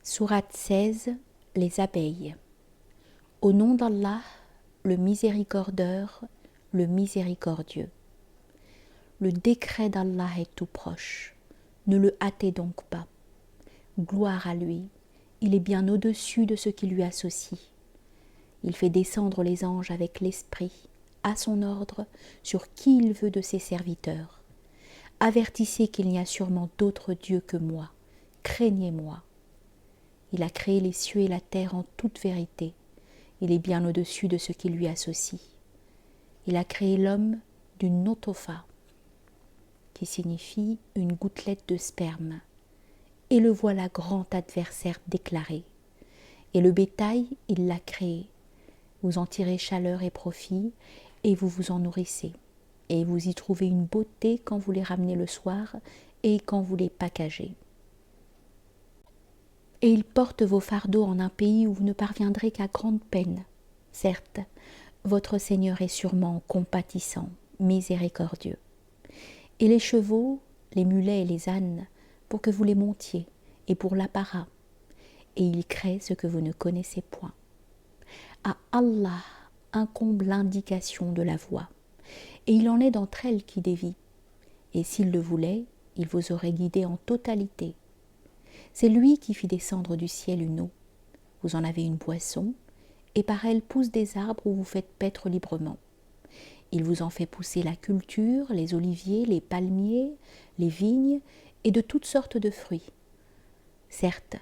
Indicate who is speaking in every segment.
Speaker 1: Sourate 16, les abeilles. Au nom d'Allah, le miséricordieux, le miséricordieux. Le décret d'Allah est tout proche. Ne le hâtez donc pas. Gloire à lui, il est bien au-dessus de ce qui lui associe. Il fait descendre les anges avec l'esprit, à son ordre, sur qui il veut de ses serviteurs. Avertissez qu'il n'y a sûrement d'autre Dieu que moi. Craignez-moi. Il a créé les cieux et la terre en toute vérité. Il est bien au-dessus de ce qui lui associe. Il a créé l'homme d'une notopha, qui signifie une gouttelette de sperme, et le voilà grand adversaire déclaré. Et le bétail, il l'a créé. Vous en tirez chaleur et profit, et vous vous en nourrissez. Et vous y trouvez une beauté quand vous les ramenez le soir et quand vous les packagez. Et il porte vos fardeaux en un pays où vous ne parviendrez qu'à grande peine. Certes, votre Seigneur est sûrement compatissant, miséricordieux. Et les chevaux, les mulets et les ânes, pour que vous les montiez, et pour l'apparat. Et il crée ce que vous ne connaissez point. À Allah incombe l'indication de la voie, et il en est d'entre elles qui dévient. Et s'il le voulait, il vous aurait guidé en totalité. C'est lui qui fit descendre du ciel une eau. Vous en avez une boisson, et par elle poussent des arbres où vous faites paître librement. Il vous en fait pousser la culture, les oliviers, les palmiers, les vignes, et de toutes sortes de fruits. Certes,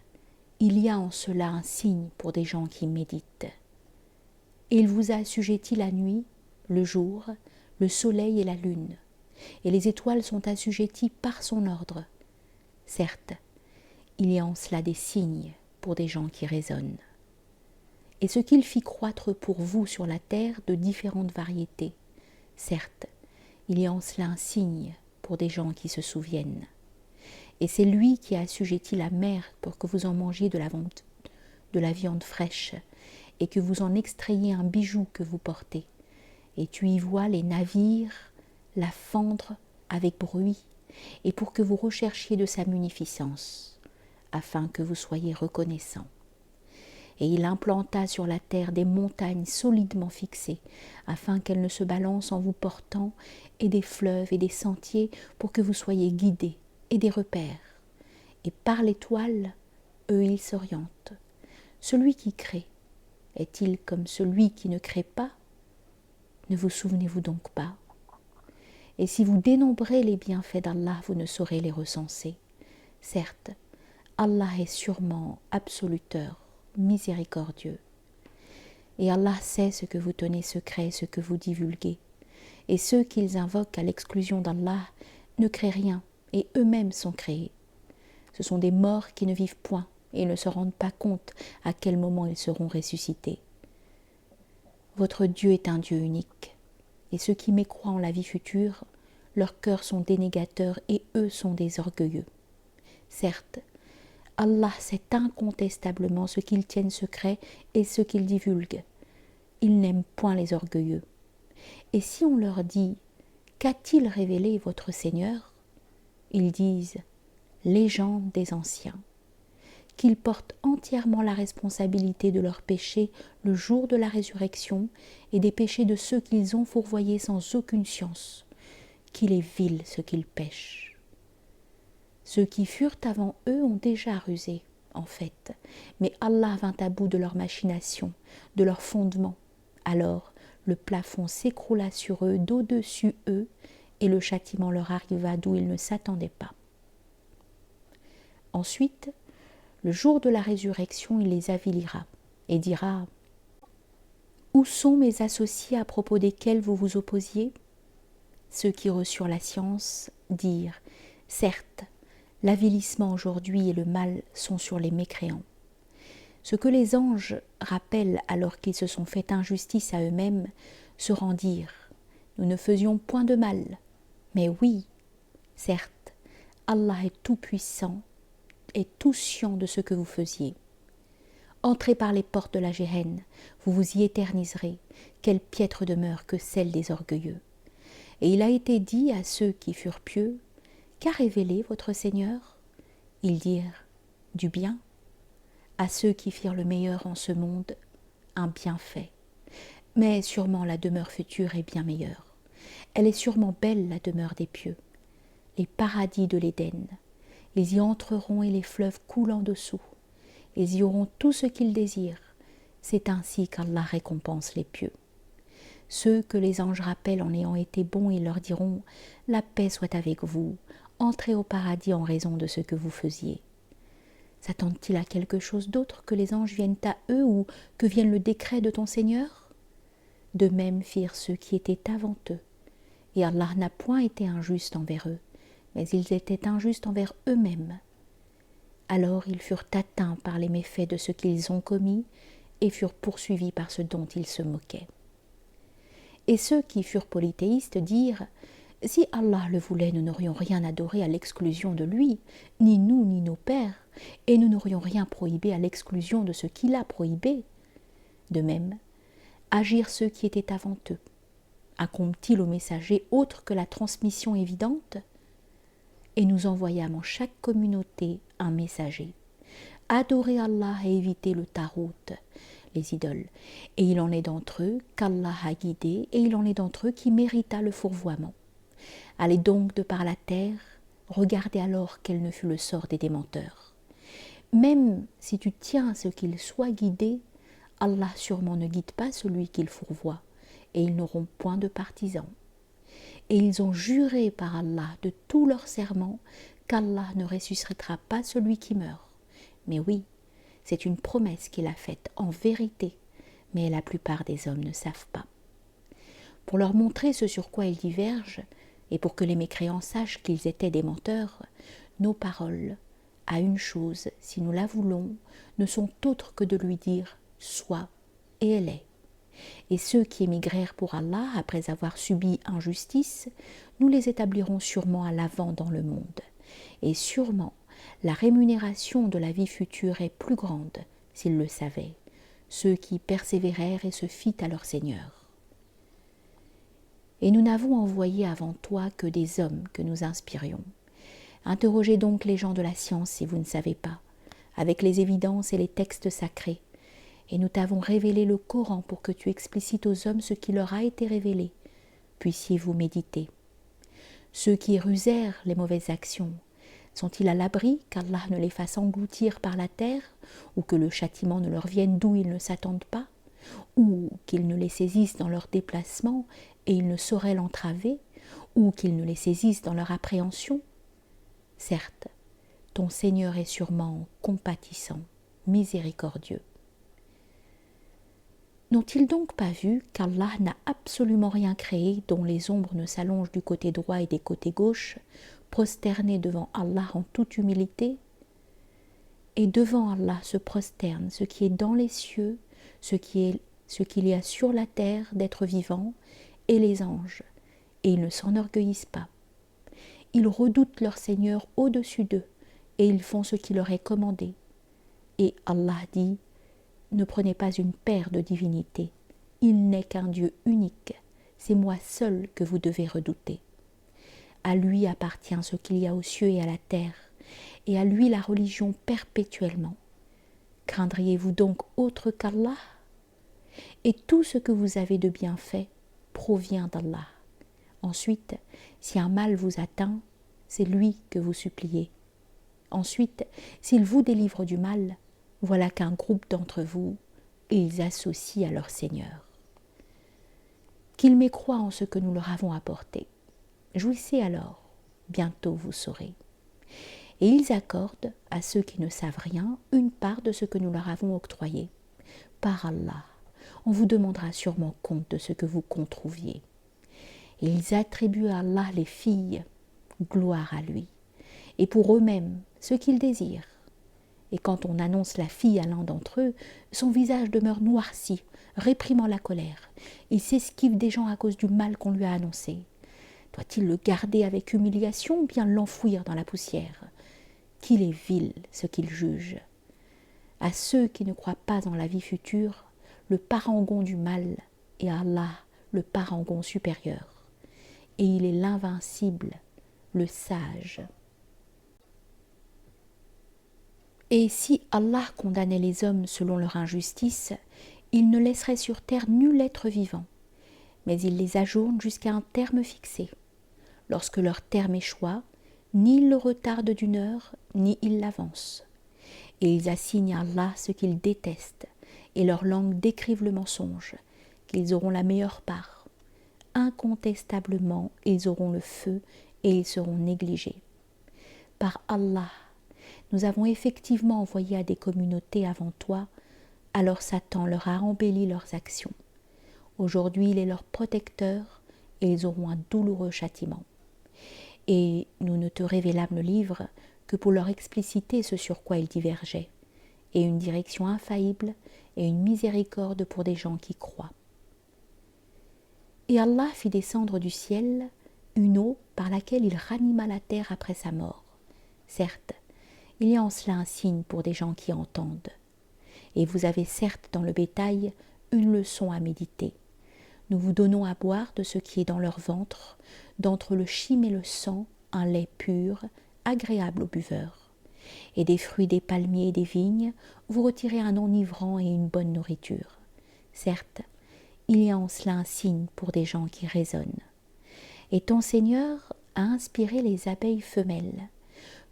Speaker 1: il y a en cela un signe pour des gens qui méditent. Et il vous a assujetti la nuit, le jour, le soleil et la lune, et les étoiles sont assujetties par son ordre. Certes, il y a en cela des signes pour des gens qui raisonnent. Et ce qu'il fit croître pour vous sur la terre de différentes variétés. Certes, il y a en cela un signe pour des gens qui se souviennent. Et c'est lui qui a assujetti la mer pour que vous en mangiez de la viande fraîche, et que vous en extrayiez un bijou que vous portez. Et tu y vois les navires la fendre avec bruit, et pour que vous recherchiez de sa munificence, afin que vous soyez reconnaissants. Et il implanta sur la terre des montagnes solidement fixées, afin qu'elles ne se balancent en vous portant, et des fleuves et des sentiers pour que vous soyez guidés, et des repères. Et par l'étoile, eux ils s'orientent. Celui qui crée, est-il comme celui qui ne crée pas? Ne vous souvenez-vous donc pas? Et si vous dénombrez les bienfaits d'Allah, vous ne saurez les recenser. Certes, Allah est sûrement absoluteur, miséricordieux. Et Allah sait ce que vous tenez secret, ce que vous divulguez. Et ceux qu'ils invoquent à l'exclusion d'Allah ne créent rien, et eux-mêmes sont créés. Ce sont des morts qui ne vivent point, et ne se rendent pas compte à quel moment ils seront ressuscités. Votre Dieu est un Dieu unique, et ceux qui mécroient en la vie future, leurs cœurs sont dénégateurs, et eux sont des orgueilleux. Certes, Allah sait incontestablement ce qu'ils tiennent secret et ce qu'ils divulguent. Il n'aime point les orgueilleux. Et si on leur dit « Qu'a-t-il révélé votre Seigneur ?» Ils disent « Légende des anciens », qu'ils portent entièrement la responsabilité de leurs péchés le jour de la résurrection et des péchés de ceux qu'ils ont fourvoyés sans aucune science, qu'il est vil ce qu'ils pêchent. Ceux qui furent avant eux ont déjà rusé, en fait, mais Allah vint à bout de leurs machinations, de leurs fondements. Alors le plafond s'écroula sur eux, d'au-dessus eux, et le châtiment leur arriva d'où ils ne s'attendaient pas. Ensuite, le jour de la résurrection, il les avilira et dira « Où sont mes associés à propos desquels vous vous opposiez ?» Ceux qui reçurent la science dirent « Certes, l'avilissement aujourd'hui et le mal sont sur les mécréants. » Ce que les anges rappellent alors qu'ils se sont fait injustice à eux-mêmes, se rendirent. Nous ne faisions point de mal. Mais oui, certes, Allah est tout-puissant et tout sciant de ce que vous faisiez. Entrez par les portes de la Géhenne, vous vous y éterniserez. Quelle piètre demeure que celle des orgueilleux. Et il a été dit à ceux qui furent pieux, « Qu'a révélé votre Seigneur ?» Ils dirent « Du bien. » à ceux qui firent le meilleur en ce monde un bienfait. Mais sûrement la demeure future est bien meilleure. Elle est sûrement belle, la demeure des pieux. Les paradis de l'Éden. Ils y entreront et les fleuves coulent en dessous. Ils y auront tout ce qu'ils désirent. C'est ainsi qu'Allah récompense les pieux. Ceux que les anges rappellent en ayant été bons, ils leur diront « La paix soit avec vous, entrez au paradis en raison de ce que vous faisiez. » S'attendent-ils à quelque chose d'autre que les anges viennent à eux ou que vienne le décret de ton Seigneur ? De même firent ceux qui étaient avant eux. Et Allah n'a point été injuste envers eux, mais ils étaient injustes envers eux-mêmes. Alors ils furent atteints par les méfaits de ce qu'ils ont commis et furent poursuivis par ce dont ils se moquaient. Et ceux qui furent polythéistes dirent « Si Allah le voulait, nous n'aurions rien adoré à l'exclusion de lui, ni nous ni nos pères, et nous n'aurions rien prohibé à l'exclusion de ce qu'il a prohibé. » De même, agirent ceux qui étaient avant eux. Incombe-t-il aux messagers autre que la transmission évidente ? Et nous envoyâmes en chaque communauté un messager. Adorez Allah et évitez le tarout, les idoles. Et il en est d'entre eux qu'Allah a guidé, et il en est d'entre eux qui mérita le fourvoiement. Allez donc de par la terre, regardez alors quel ne fut le sort des démenteurs. Même si tu tiens à ce qu'ils soient guidés, Allah sûrement ne guide pas celui qu'il fourvoie, et ils n'auront point de partisans. Et ils ont juré par Allah de tout leur serment qu'Allah ne ressuscitera pas celui qui meurt. Mais oui, c'est une promesse qu'il a faite en vérité, mais la plupart des hommes ne savent pas. Pour leur montrer ce sur quoi ils divergent, et pour que les mécréants sachent qu'ils étaient des menteurs, nos paroles, à une chose, si nous la voulons, ne sont autres que de lui dire « sois » et elle est. Et ceux qui émigrèrent pour Allah après avoir subi injustice, nous les établirons sûrement à l'avant dans le monde. Et sûrement, la rémunération de la vie future est plus grande, s'ils le savaient, ceux qui persévérèrent et se fient à leur Seigneur. Et nous n'avons envoyé avant toi que des hommes que nous inspirions. Interrogez donc les gens de la science si vous ne savez pas, avec les évidences et les textes sacrés. Et nous t'avons révélé le Coran pour que tu explicites aux hommes ce qui leur a été révélé. Puissiez-vous méditer. Ceux qui rusèrent les mauvaises actions, sont-ils à l'abri qu'Allah ne les fasse engloutir par la terre, ou que le châtiment ne leur vienne d'où ils ne s'attendent pas, ou qu'il ne les saisisse dans leur déplacement et ils ne sauraient l'entraver, ou qu'il ne les saisisse dans leur appréhension ? Certes, ton Seigneur est sûrement compatissant, miséricordieux. N'ont-ils donc pas vu qu'Allah n'a absolument rien créé dont les ombres ne s'allongent du côté droit et des côtés gauches, prosternés devant Allah en toute humilité ? Et devant Allah se prosterne ce qui est dans les cieux, ce qu'il y a sur la terre d'êtres vivants, et les anges, et ils ne s'enorgueillissent pas. Ils redoutent leur Seigneur au-dessus d'eux, et ils font ce qui leur est commandé. Et Allah dit « Ne prenez pas une paire de divinités, il n'est qu'un Dieu unique, c'est moi seul que vous devez redouter. À lui appartient ce qu'il y a aux cieux et à la terre, et à lui la religion perpétuellement. Craindriez-vous donc autre qu'Allah ? Et tout ce que vous avez de bien fait provient d'Allah. Ensuite, si un mal vous atteint, c'est lui que vous suppliez. Ensuite, s'il vous délivre du mal, voilà qu'un groupe d'entre vous, ils associent à leur Seigneur. Qu'ils mécroient en ce que nous leur avons apporté. Jouissez alors, bientôt vous saurez. Et ils accordent à ceux qui ne savent rien une part de ce que nous leur avons octroyé. Par Allah, on vous demandera sûrement compte de ce que vous controuviez. Et ils attribuent à Allah les filles, gloire à lui, et pour eux-mêmes ce qu'ils désirent. Et quand on annonce la fille à l'un d'entre eux, son visage demeure noirci, réprimant la colère. Il s'esquive des gens à cause du mal qu'on lui a annoncé. Doit-il le garder avec humiliation ou bien l'enfouir dans la poussière ? Qu'il est vil ce qu'il juge. À ceux qui ne croient pas en la vie future, le parangon du mal, et à Allah, le parangon supérieur. Et il est l'invincible, le sage. Et si Allah condamnait les hommes selon leur injustice, il ne laisserait sur terre nul être vivant, mais il les ajourne jusqu'à un terme fixé. Lorsque leur terme échoit, ni ils le retardent d'une heure, ni ils l'avancent. Et ils assignent à Allah ce qu'ils détestent, et leur langue décrivent le mensonge, qu'ils auront la meilleure part. Incontestablement, ils auront le feu et ils seront négligés. Par Allah, nous avons effectivement envoyé à des communautés avant toi, alors Satan leur a embelli leurs actions. Aujourd'hui, il est leur protecteur et ils auront un douloureux châtiment. Et nous ne te révélâmes le livre que pour leur expliciter ce sur quoi ils divergeaient, et une direction infaillible et une miséricorde pour des gens qui croient. Et Allah fit descendre du ciel une eau par laquelle il ranima la terre après sa mort. Certes, il y a en cela un signe pour des gens qui entendent. Et vous avez certes dans le bétail une leçon à méditer. Nous vous donnons à boire de ce qui est dans leur ventre, d'entre le chyme et le sang, un lait pur, agréable aux buveurs. Et des fruits des palmiers et des vignes, vous retirez un enivrant et une bonne nourriture. Certes, il y a en cela un signe pour des gens qui raisonnent. Et ton Seigneur a inspiré les abeilles femelles.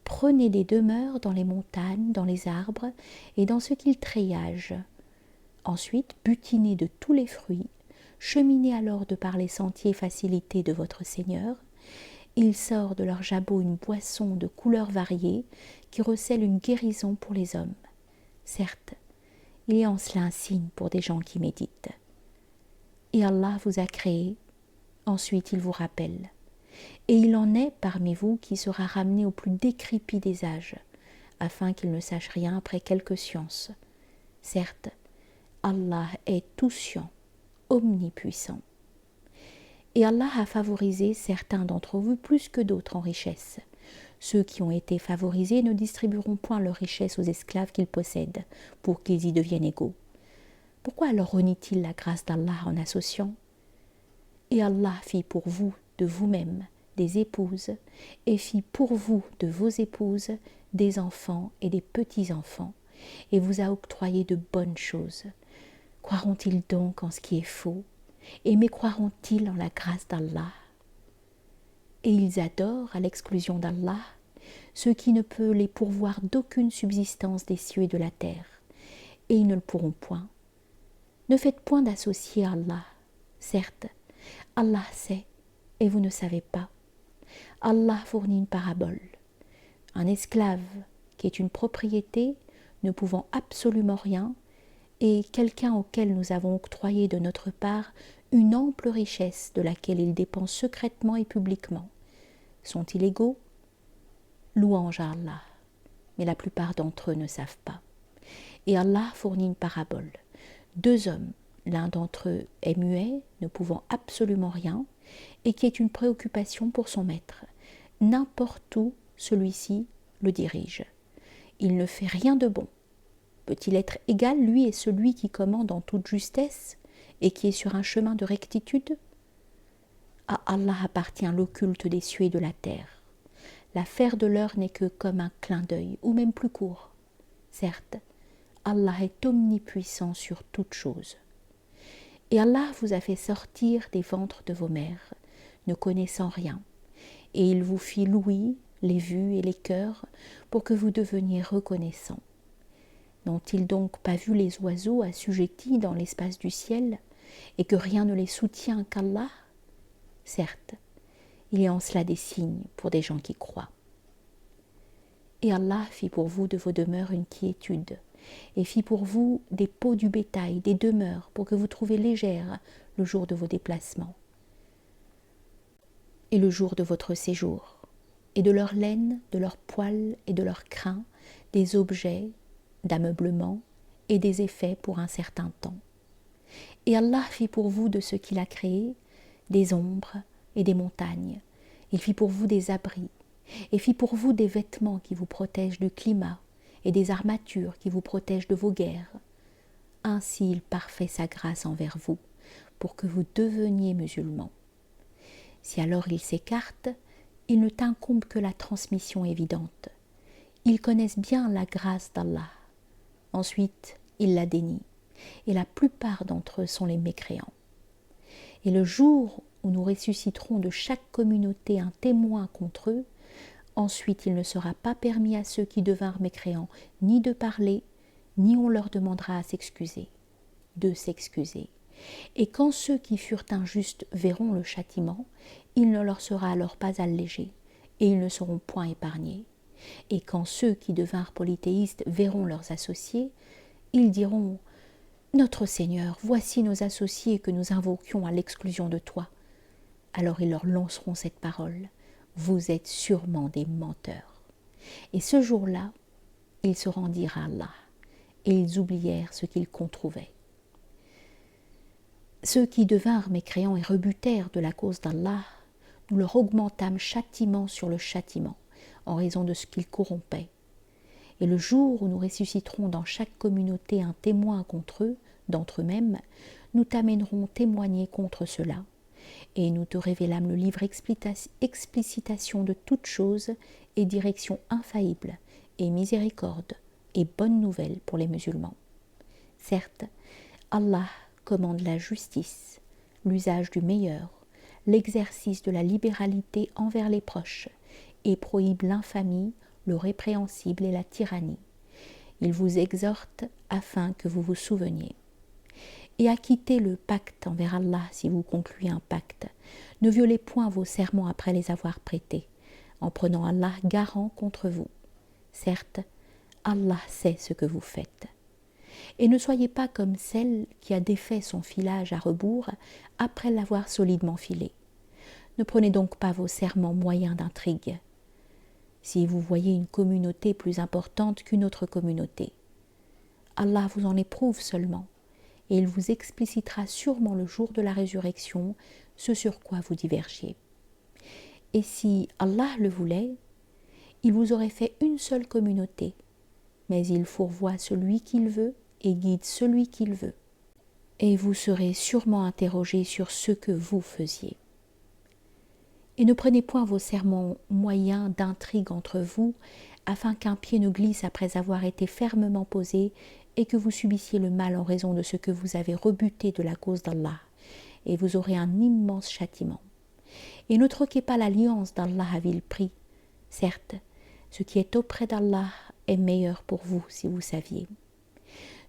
Speaker 1: Prenez des demeures dans les montagnes, dans les arbres et dans ce qu'ils treillagent. Ensuite, butinez de tous les fruits, cheminez alors de par les sentiers facilités de votre Seigneur. Il sort de leur jabot une boisson de couleurs variées qui recèle une guérison pour les hommes. Certes, il y a en cela un signe pour des gens qui méditent. Et Allah vous a créé, ensuite il vous rappelle. Et il en est parmi vous qui sera ramené au plus décrépit des âges, afin qu'il ne sache rien après quelque science. Certes, Allah est tout-scient, omnipuissant. Et Allah a favorisé certains d'entre vous plus que d'autres en richesse. Ceux qui ont été favorisés ne distribueront point leur richesse aux esclaves qu'ils possèdent, pour qu'ils y deviennent égaux. Pourquoi alors renie-t-il la grâce d'Allah en associant? Et Allah fit pour vous de vous-même des épouses, et fit pour vous de vos épouses des enfants et des petits-enfants, et vous a octroyé de bonnes choses. Croiront-ils donc en ce qui est faux, et mécroiront-ils en la grâce d'Allah? Et ils adorent, à l'exclusion d'Allah, ce qui ne peut les pourvoir d'aucune subsistance des cieux et de la terre, et ils ne le pourront point. Ne faites point d'associer à Allah. Certes, Allah sait, et vous ne savez pas. Allah fournit une parabole. Un esclave qui est une propriété, ne pouvant absolument rien, et quelqu'un auquel nous avons octroyé de notre part une ample richesse de laquelle il dépense secrètement et publiquement. Sont-ils égaux? Louange à Allah, mais la plupart d'entre eux ne savent pas. Et Allah fournit une parabole. Deux hommes, l'un d'entre eux est muet, ne pouvant absolument rien, et qui est une préoccupation pour son maître. N'importe où, celui-ci le dirige. Il ne fait rien de bon. Peut-il être égal, lui, et celui qui commande en toute justesse et qui est sur un chemin de rectitude? À Allah appartient l'occulte des cieux et de la terre. L'affaire de l'heure n'est que comme un clin d'œil, ou même plus court. Certes, Allah est omnipuissant sur toutes choses. Et Allah vous a fait sortir des ventres de vos mères, ne connaissant rien, et il vous fit l'ouïe, les vues et les cœurs pour que vous deveniez reconnaissants. N'ont-ils donc pas vu les oiseaux assujettis dans l'espace du ciel, et que rien ne les soutient qu'Allah? Certes, il y a en cela des signes pour des gens qui croient. Et Allah fit pour vous de vos demeures une quiétude, et fit pour vous des peaux du bétail, des demeures, pour que vous trouviez légères le jour de vos déplacements, et le jour de votre séjour, et de leur laine, de leurs poils et de leurs crins, des objets d'ameublement et des effets pour un certain temps. Et Allah fit pour vous de ce qu'il a créé des ombres et des montagnes. Il fit pour vous des abris, et fit pour vous des vêtements qui vous protègent du climat, et des armatures qui vous protègent de vos guerres. Ainsi il parfait sa grâce envers vous, pour que vous deveniez musulmans. Si alors il s'écarte, il ne t'incombe que la transmission évidente. Ils connaissent bien la grâce d'Allah. Ensuite, ils la dénient. Et la plupart d'entre eux sont les mécréants. Et le jour où nous ressusciterons de chaque communauté un témoin contre eux, ensuite il ne sera pas permis à ceux qui devinrent mécréants ni de parler, ni on leur demandera de s'excuser. Et quand ceux qui furent injustes verront le châtiment, il ne leur sera alors pas allégé, et ils ne seront point épargnés. Et quand ceux qui devinrent polythéistes verront leurs associés, ils diront « Notre Seigneur, voici nos associés que nous invoquions à l'exclusion de toi. » Alors ils leur lanceront cette parole « Vous êtes sûrement des menteurs. » Et ce jour-là, ils se rendirent à Allah, et ils oublièrent ce qu'ils controuvaient. Ceux qui devinrent mécréants et rebutèrent de la cause d'Allah, nous leur augmentâmes châtiment sur le châtiment, en raison de ce qu'ils corrompaient. Et le jour où nous ressusciterons dans chaque communauté un témoin contre eux, d'entre eux-mêmes, nous t'amènerons témoigner contre cela. Et nous te révélâmes le livre explicitation de toutes choses et direction infaillible et miséricorde et bonne nouvelle pour les musulmans. Certes, Allah commande la justice, l'usage du meilleur, l'exercice de la libéralité envers les proches et prohibe l'infamie, le répréhensible et la tyrannie. Il vous exhorte afin que vous vous souveniez. Et acquittez le pacte envers Allah si vous concluez un pacte. Ne violez point vos serments après les avoir prêtés, en prenant Allah garant contre vous. Certes, Allah sait ce que vous faites. Et ne soyez pas comme celle qui a défait son filage à rebours après l'avoir solidement filé. Ne prenez donc pas vos serments moyens d'intrigue, si vous voyez une communauté plus importante qu'une autre communauté. Allah vous en éprouve seulement, et il vous explicitera sûrement le jour de la résurrection ce sur quoi vous divergiez. Et si Allah le voulait, il vous aurait fait une seule communauté, mais il fourvoie celui qu'il veut et guide celui qu'il veut. Et vous serez sûrement interrogés sur ce que vous faisiez. Et ne prenez point vos serments moyens d'intrigue entre vous, afin qu'un pied ne glisse après avoir été fermement posé et que vous subissiez le mal en raison de ce que vous avez rebuté de la cause d'Allah, et vous aurez un immense châtiment. Et ne troquez pas l'alliance d'Allah à vil prix. Certes, ce qui est auprès d'Allah est meilleur pour vous si vous saviez.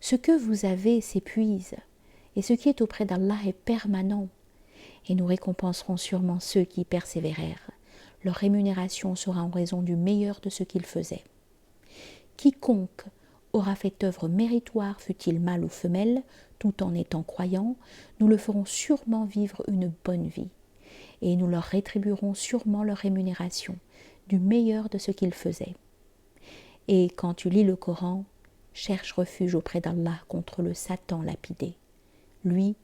Speaker 1: Ce que vous avez s'épuise, et ce qui est auprès d'Allah est permanent. Et nous récompenserons sûrement ceux qui persévérèrent. Leur rémunération sera en raison du meilleur de ce qu'ils faisaient. Quiconque aura fait œuvre méritoire, fût-il mâle ou femelle, tout en étant croyant, nous le ferons sûrement vivre une bonne vie. Et nous leur rétribuerons sûrement leur rémunération, du meilleur de ce qu'ils faisaient. Et quand tu lis le Coran, cherche refuge auprès d'Allah contre le Satan lapidé. Lui,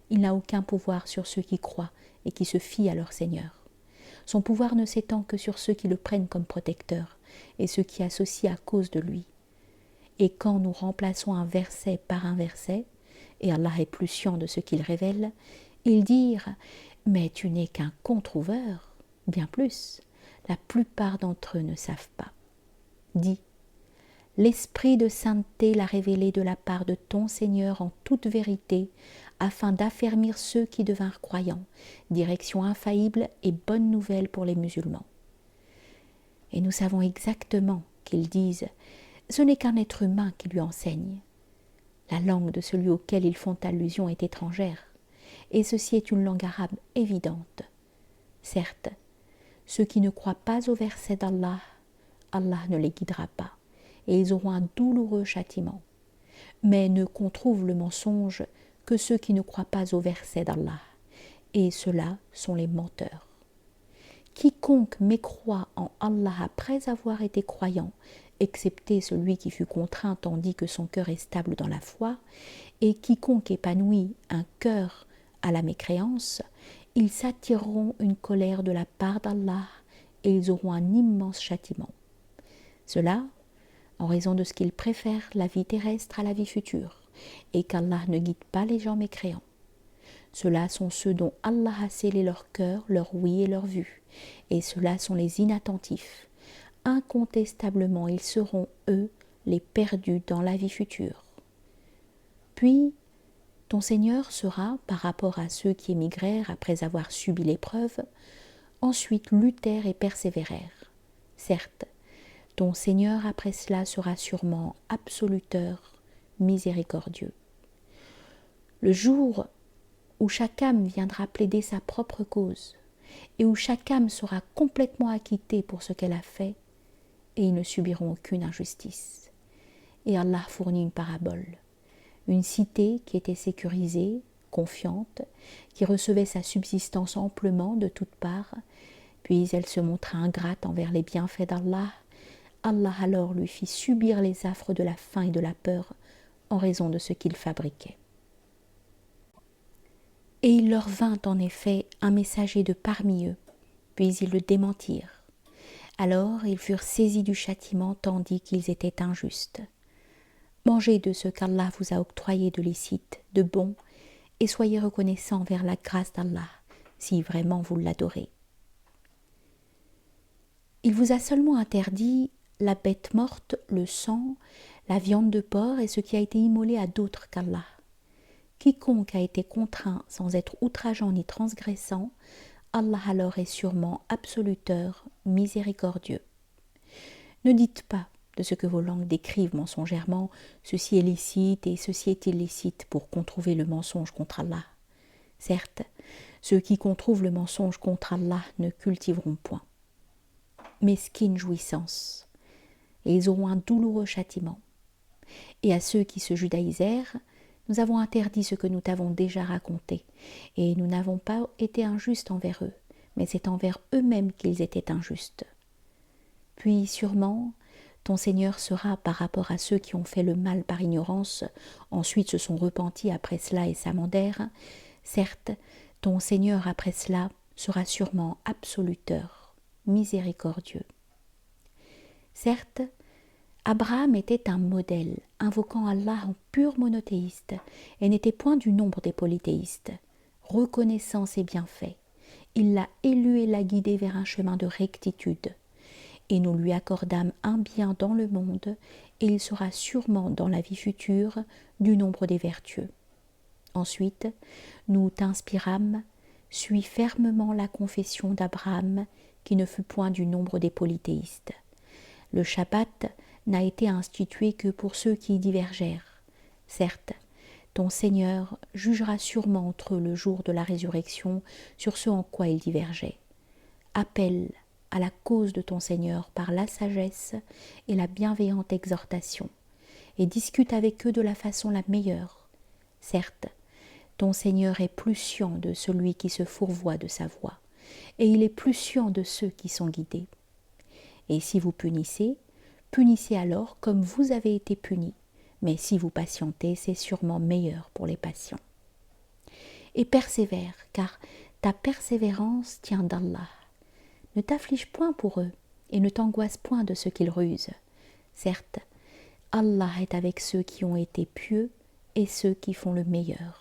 Speaker 1: il n'a aucun pouvoir sur ceux qui croient et qui se fient à leur Seigneur. Son pouvoir ne s'étend que sur ceux qui le prennent comme protecteur et ceux qui associent à cause de lui. Et quand nous remplaçons un verset par un verset, et Allah est plus scient de ce qu'il révèle, ils dirent « Mais tu n'es qu'un controuveur » bien plus, la plupart d'entre eux ne savent pas. Dis « L'esprit de sainteté l'a révélé de la part de ton Seigneur en toute vérité, afin d'affermir ceux qui devinrent croyants, direction infaillible et bonne nouvelle pour les musulmans. » Et nous savons exactement qu'ils disent « Ce n'est qu'un être humain qui lui enseigne. » La langue de celui auquel ils font allusion est étrangère, et ceci est une langue arabe évidente. Certes, ceux qui ne croient pas au verset d'Allah, Allah ne les guidera pas, et ils auront un douloureux châtiment. Mais ne controuvent le mensonge que ceux qui ne croient pas au verset d'Allah, et ceux-là sont les menteurs. Quiconque mécroit en Allah après avoir été croyant, excepté celui qui fut contraint tandis que son cœur est stable dans la foi, et quiconque épanouit un cœur à la mécréance, ils s'attireront une colère de la part d'Allah et ils auront un immense châtiment. Cela, en raison de ce qu'ils préfèrent la vie terrestre à la vie future, et qu'Allah ne guide pas les gens mécréants. Ceux-là sont ceux dont Allah a scellé leur cœur, leur ouïe et leur vue, et ceux-là sont les inattentifs. incontestablement ils seront, eux, les perdus dans la vie future. Puis, ton Seigneur sera, par rapport à ceux qui émigrèrent après avoir subi l'épreuve, ensuite luttèrent et persévérèrent. Certes, ton Seigneur après cela sera sûrement absoluteur, miséricordieux. Le jour où chaque âme viendra plaider sa propre cause, et où chaque âme sera complètement acquittée pour ce qu'elle a fait, et ils ne subiront aucune injustice. Et Allah fournit une parabole. Une cité qui était sécurisée, confiante, qui recevait sa subsistance amplement de toutes parts, puis elle se montra ingrate envers les bienfaits d'Allah. Allah alors lui fit subir les affres de la faim et de la peur en raison de ce qu'il fabriquait. Et il leur vint en effet un messager de parmi eux, puis ils le démentirent. Alors ils furent saisis du châtiment tandis qu'ils étaient injustes. Mangez de ce qu'Allah vous a octroyé de licite, de bon, et soyez reconnaissants envers la grâce d'Allah, si vraiment vous l'adorez. Il vous a seulement interdit la bête morte, le sang, la viande de porc et ce qui a été immolé à d'autres qu'Allah. Quiconque a été contraint sans être outrageant ni transgressant, Allah alors est sûrement absoluteur, miséricordieux. Ne dites pas de ce que vos langues décrivent mensongèrement, ceci est licite et ceci est illicite pour controuver le mensonge contre Allah. Certes, ceux qui controuvent le mensonge contre Allah ne cultiveront point. Mesquine jouissance, et ils auront un douloureux châtiment. Et à ceux qui se judaïsèrent, nous avons interdit ce que nous t'avons déjà raconté, et nous n'avons pas été injustes envers eux, mais c'est envers eux-mêmes qu'ils étaient injustes. Puis sûrement, ton Seigneur sera par rapport à ceux qui ont fait le mal par ignorance, ensuite se sont repentis après cela et s'amendèrent. Certes, ton Seigneur après cela sera sûrement absoluteur, miséricordieux. Certes, Abraham était un modèle, invoquant Allah en pur monothéiste, et n'était point du nombre des polythéistes. Reconnaissant ses bienfaits, il l'a élu et l'a guidé vers un chemin de rectitude. Et nous lui accordâmes un bien dans le monde, et il sera sûrement dans la vie future du nombre des vertueux. Ensuite, nous t'inspirâmes, suis fermement la confession d'Abraham, qui ne fut point du nombre des polythéistes. Le Shabbat n'a été institué que pour ceux qui y divergèrent. Certes, ton Seigneur jugera sûrement entre eux le jour de la résurrection sur ce en quoi ils divergeaient. Appelle à la cause de ton Seigneur par la sagesse et la bienveillante exhortation, et discute avec eux de la façon la meilleure. Certes, ton Seigneur est plus scient de celui qui se fourvoie de sa voix, et il est plus scient de ceux qui sont guidés. Et si vous punissez, punissez alors comme vous avez été punis, mais si vous patientez, c'est sûrement meilleur pour les patients. Et persévère, car ta persévérance tient d'Allah. Ne t'afflige point pour eux, et ne t'angoisse point de ce qu'ils rusent. Certes, Allah est avec ceux qui ont été pieux et ceux qui font le meilleur.